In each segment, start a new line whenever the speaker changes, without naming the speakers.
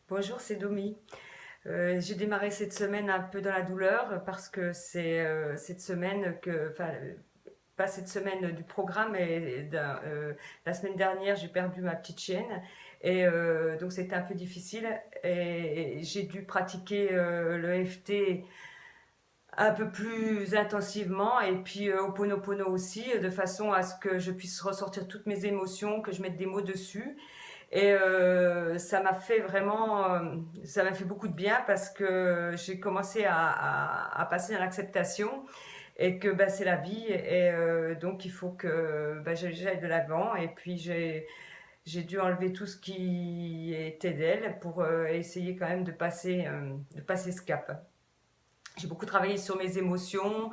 Bonjour, c'est Domi. J'ai démarré cette semaine un peu dans la douleur parce que c'est cette semaine pas cette semaine du programme, mais la semaine dernière, j'ai perdu ma petite chienne et donc c'était un peu difficile et j'ai dû pratiquer le FT un peu plus intensivement et puis Ho'oponopono aussi, de façon à ce que je puisse ressortir toutes mes émotions, que je mette des mots dessus. Et ça m'a fait vraiment, ça m'a fait beaucoup de bien parce que j'ai commencé à passer dans l'acceptation et que bah, c'est la vie et donc il faut que bah, j'aille de l'avant et puis j'ai dû enlever tout ce qui était d'elle pour essayer quand même de passer ce cap. J'ai beaucoup travaillé sur mes émotions.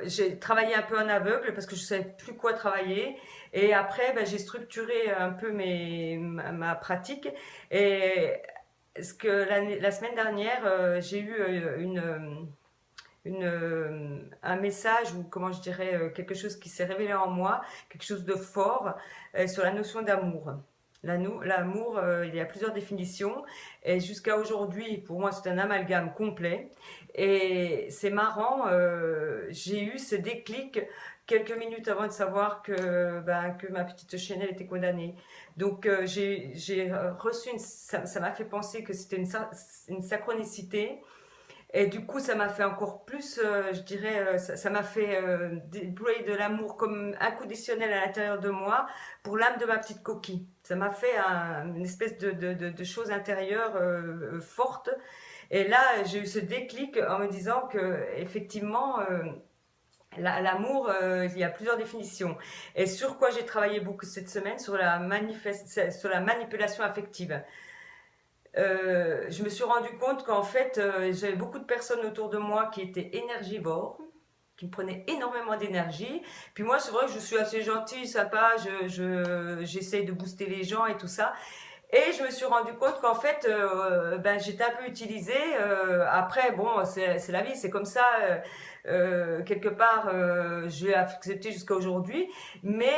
J'ai travaillé un peu en aveugle parce que je ne savais plus quoi travailler. Et après, ben, j'ai structuré un peu ma pratique. Et la semaine dernière, j'ai eu un message ou comment je dirais quelque chose qui s'est révélé en moi, quelque chose de fort sur la notion d'amour. L'amour, il y a plusieurs définitions et jusqu'à aujourd'hui, pour moi, c'est un amalgame complet. Et c'est marrant, j'ai eu ce déclic quelques minutes avant de savoir que ma petite chienne elle était condamnée. Donc j'ai reçu ça m'a fait penser que c'était une synchronicité et du coup, ça m'a fait encore plus, je dirais, ça m'a fait déployer de l'amour comme inconditionnel à l'intérieur de moi pour l'âme de ma petite coquille. Ça m'a fait une espèce de chose intérieure forte. Et là, j'ai eu ce déclic en me disant que effectivement, l'amour, il y a plusieurs définitions. Et sur quoi j'ai travaillé beaucoup cette semaine, sur la manipulation affective. Je me suis rendu compte qu'en fait, j'avais beaucoup de personnes autour de moi qui étaient énergivores, qui me prenaient énormément d'énergie. Puis moi, c'est vrai que je suis assez gentille, sympa, j'essaye de booster les gens et tout ça. Et je me suis rendu compte qu'en fait, ben, j'étais un peu utilisée. Après, bon, c'est la vie, c'est comme ça. Quelque part, je l'ai accepté jusqu'à aujourd'hui. Mais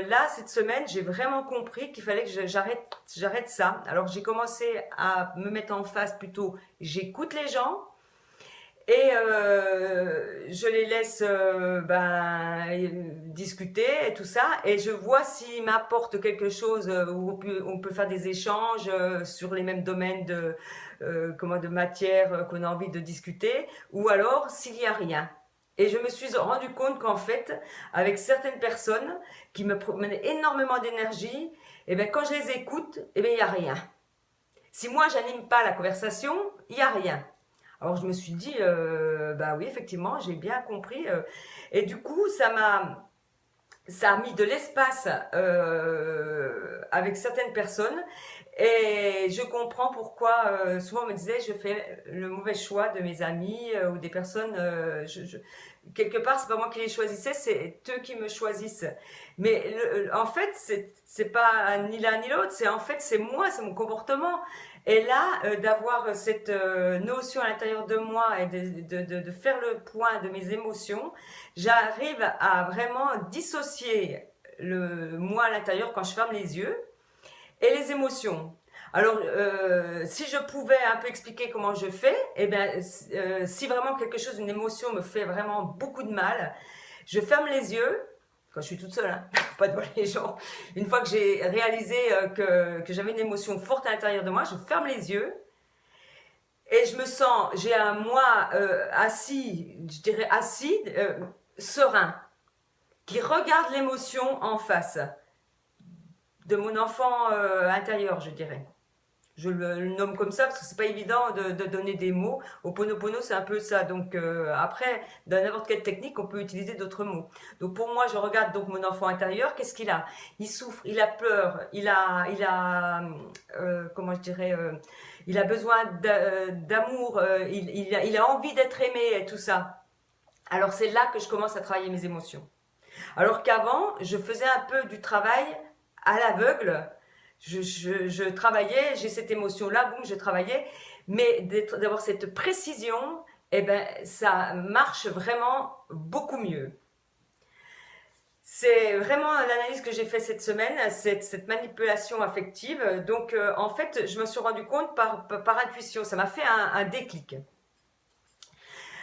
là, cette semaine, j'ai vraiment compris qu'il fallait que j'arrête ça. Alors, j'ai commencé à me mettre en face plutôt. J'écoute les gens. Et je les laisse discuter et tout ça. Et je vois s'ils m'apportent quelque chose où on peut faire des échanges sur les mêmes domaines de matière qu'on a envie de discuter. Ou alors s'il n'y a rien. Et je me suis rendu compte qu'en fait, avec certaines personnes qui me prenaient énormément d'énergie, et ben quand je les écoute, et ben il n'y a rien. Si moi j'anime pas la conversation, il n'y a rien. Alors je me suis dit, bah oui, effectivement, j'ai bien compris. Et du coup, ça a mis de l'espace avec certaines personnes. Et je comprends pourquoi souvent on me disait je fais le mauvais choix de mes amis ou des personnes. Quelque part, c'est pas moi qui les choisissais, c'est eux qui me choisissent. Mais en fait, c'est pas ni l'un ni l'autre. C'est en fait c'est moi, c'est mon comportement. Et là, d'avoir cette notion à l'intérieur de moi et de faire le point de mes émotions, j'arrive à vraiment dissocier le moi à l'intérieur quand je ferme les yeux et les émotions. Alors, si je pouvais un peu expliquer comment je fais, eh bien, si vraiment quelque chose, une émotion me fait vraiment beaucoup de mal, je ferme les yeux, quand je suis toute seule, hein, pas devant les gens. Une fois que j'ai réalisé que j'avais une émotion forte à l'intérieur de moi, je ferme les yeux et je me sens, j'ai un moi assis, je dirais assis, serein, qui regarde l'émotion en face de mon enfant intérieur, je dirais. Je le nomme comme ça parce que c'est pas évident de donner des mots. Au Ponopono, c'est un peu ça. Donc après, dans n'importe quelle technique, on peut utiliser d'autres mots. Donc pour moi, je regarde donc mon enfant intérieur. Qu'est-ce qu'il a? Il souffre, il a peur, comment je dirais, il a besoin d'amour, il a envie d'être aimé et tout ça. Alors c'est là que je commence à travailler mes émotions. Alors qu'avant, je faisais un peu du travail à l'aveugle. Je travaillais, j'ai cette émotion-là, boum, je travaillais. Mais d'avoir cette précision, eh ben, ça marche vraiment beaucoup mieux. C'est vraiment l'analyse que j'ai fait cette semaine, cette manipulation affective. Donc, en fait, je me suis rendu compte par intuition, ça m'a fait un déclic.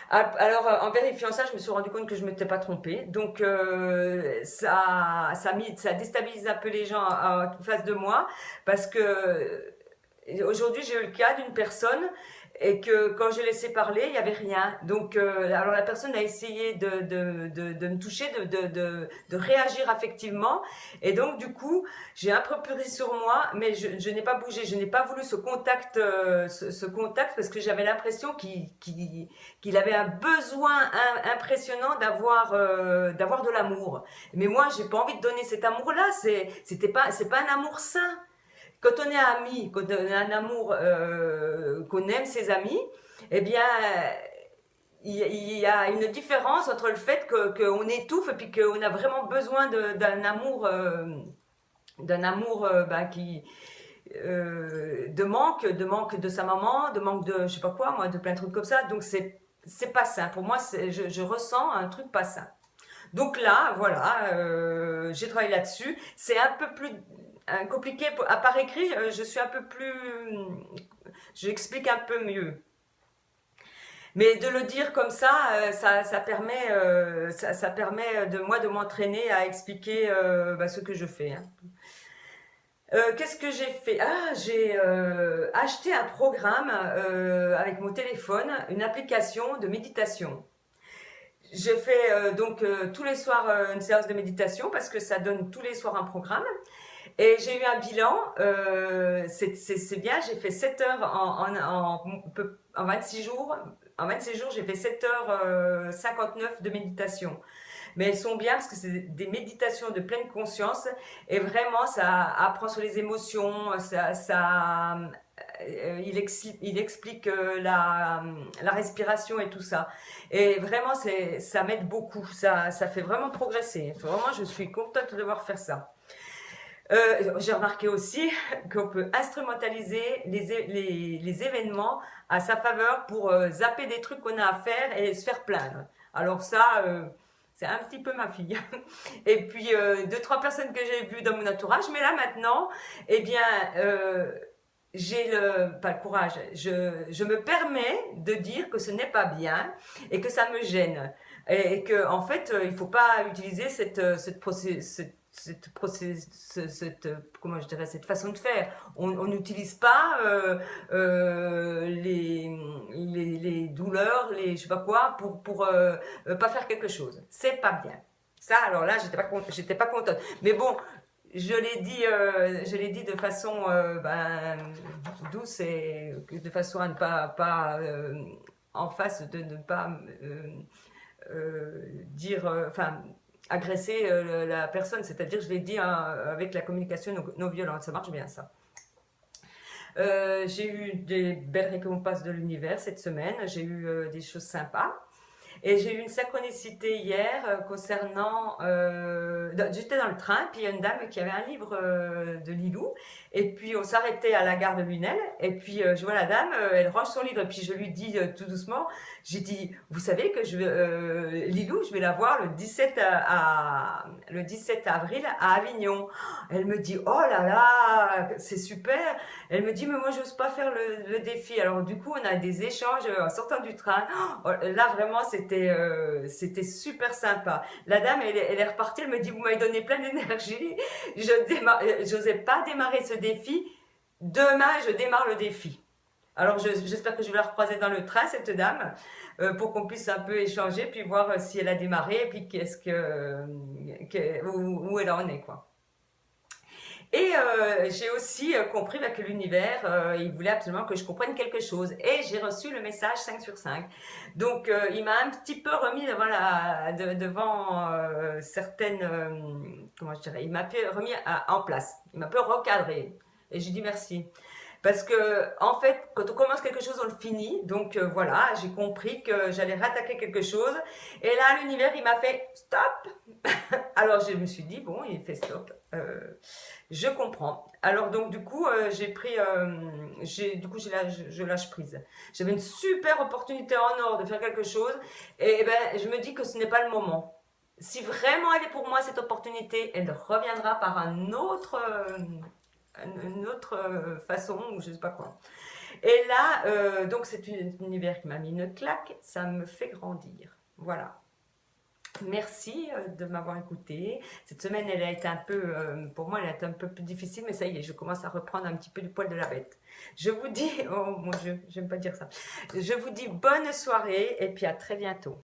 Alors, en vérifiant ça, je me suis rendu compte que je ne m'étais pas trompée. Donc, ça a déstabilisé un peu les gens en face de moi parce que aujourd'hui, j'ai eu le cas d'une personne et que quand je l'ai laissé parler, il n'y avait rien. Donc, alors la personne a essayé de me toucher, de réagir affectivement. Et donc, du coup, j'ai un peu pris sur moi, mais je n'ai pas bougé. Je n'ai pas voulu ce contact parce que j'avais l'impression qu'il avait un besoin impressionnant d'avoir de l'amour. Mais moi, j'ai pas envie de donner cet amour-là. C'est pas un amour sain. Quand on est amis, quand on a un amour, qu'on aime ses amis, eh bien, il y a une différence entre le fait qu'on étouffe et puis qu'on a vraiment besoin d'un amour de manque de sa maman, de manque de je sais pas quoi, moi, de plein de trucs comme ça. Donc c'est pas sain. Pour moi, je ressens un truc pas sain. Donc là, voilà, j'ai travaillé là-dessus. C'est un peu plus compliqué à part écrit. Je suis un peu plus, j'explique un peu mieux. Mais de le dire comme ça, ça permet de moi de m'entraîner à expliquer ce que je fais, hein. Qu'est-ce que j'ai fait? Ah, j'ai acheté un programme avec mon téléphone, une application de méditation. Je fais tous les soirs une séance de méditation parce que ça donne tous les soirs un programme. Et j'ai eu un bilan, c'est bien, j'ai fait 7 heures en 26 jours. En 26 jours, j'ai fait 7h 59 de méditation. Mais elles sont bien parce que c'est des méditations de pleine conscience et vraiment ça apprend sur les émotions, il explique la respiration et tout ça. Et vraiment, ça m'aide beaucoup, ça fait vraiment progresser. Vraiment, je suis contente de devoir faire ça. J'ai remarqué aussi qu'on peut instrumentaliser les événements à sa faveur pour zapper des trucs qu'on a à faire et se faire plaindre. Alors ça, c'est un petit peu ma fille. Et puis, deux, trois personnes que j'ai vues dans mon entourage, mais là maintenant, eh bien, j'ai pas le courage, je me permets de dire que ce n'est pas bien et que ça me gêne. Et que, en fait, il faut pas utiliser comment je dirais, cette façon de faire. On n'utilise pas les douleurs, les je sais pas quoi, pour pas faire quelque chose. C'est pas bien. Ça, alors là, j'étais pas contente. Mais bon, je l'ai dit de façon douce et de façon à ne pas en face de ne pas dire, agresser la personne. C'est-à-dire, je l'ai dit avec la communication non violente. Ça marche bien, ça. J'ai eu des belles récompenses de l'univers cette semaine. J'ai eu des choses sympas. Et j'ai eu une synchronicité hier concernant... j'étais dans le train, puis il y a une dame qui avait un livre de Lilou, et puis on s'arrêtait à la gare de Lunel, et puis je vois la dame, elle range son livre, et puis je lui dis tout doucement, j'ai dit, vous savez que Lilou, je vais la voir le 17 avril à Avignon. Elle me dit, oh là là, c'est super. Elle me dit, mais moi, j'ose pas faire le défi. Alors, du coup, on a des échanges en sortant du train. Oh, là, vraiment, c'était super sympa. La dame, elle est repartie. Elle me dit, vous m'avez donné plein d'énergie. J'osais pas démarrer ce défi. Demain, je démarre le défi. Alors, j'espère que je vais la recroiser dans le train, cette dame, pour qu'on puisse un peu échanger, puis voir si elle a démarré, et puis où elle en est, quoi. Et j'ai aussi compris que l'univers, il voulait absolument que je comprenne quelque chose. Et j'ai reçu le message 5 sur 5. Donc, il m'a un petit peu remis devant certaines... comment je dirais? Il m'a remis en place. Il m'a un peu recadré. Et j'ai dit merci. Parce que, en fait, quand on commence quelque chose, on le finit. Donc, voilà, j'ai compris que j'allais rattaquer quelque chose. Et là, l'univers, il m'a fait stop. Alors, je me suis dit, bon, il fait stop. Je comprends. Alors, donc, du coup, je lâche prise. J'avais une super opportunité en or de faire quelque chose. Et ben, je me dis que ce n'est pas le moment. si vraiment elle est pour moi cette opportunité, elle reviendra par une autre façon ou je sais pas quoi. Et là, donc c'est un univers qui m'a mis une claque, ça me fait grandir. Voilà. Merci de m'avoir écouté. Cette semaine, elle a été un peu, pour moi, elle a été un peu plus difficile, mais ça y est, je commence à reprendre un petit peu du poil de la bête. Je vous dis, oh mon Dieu, j'aime pas dire ça. Je vous dis bonne soirée et puis à très bientôt.